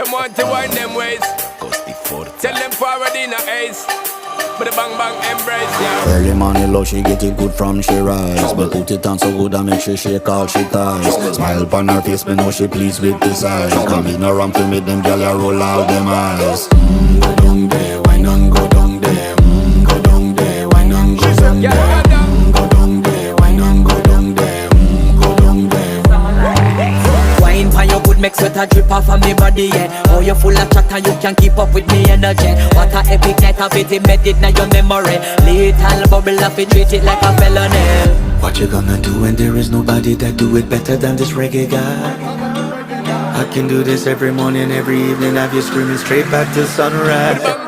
them want to wind them ways. Tell them forward in a ace. But the bang bang embrace, yeah. Early morning love, she get it good from she rise. But put it on so good and make she shake all she ties. Smile upon her face, me know she pleased with this eyes. Come in around to make them gyal a roll out them eyes. Go down there, why not go down there? Go down there, why not go down there? Go down there, why not go down there? Go down there. Wine pan your good make sweat a drip off of me body, yeah. Oh, you full of chatter, you can't keep up with me energy. What a epic night of it, embedded now your memory. Little bubble of it, treat it like a felony. What you gonna do when there is nobody that do it better than this reggae guy? I can do this every morning, every evening, have you screaming straight back to sunrise.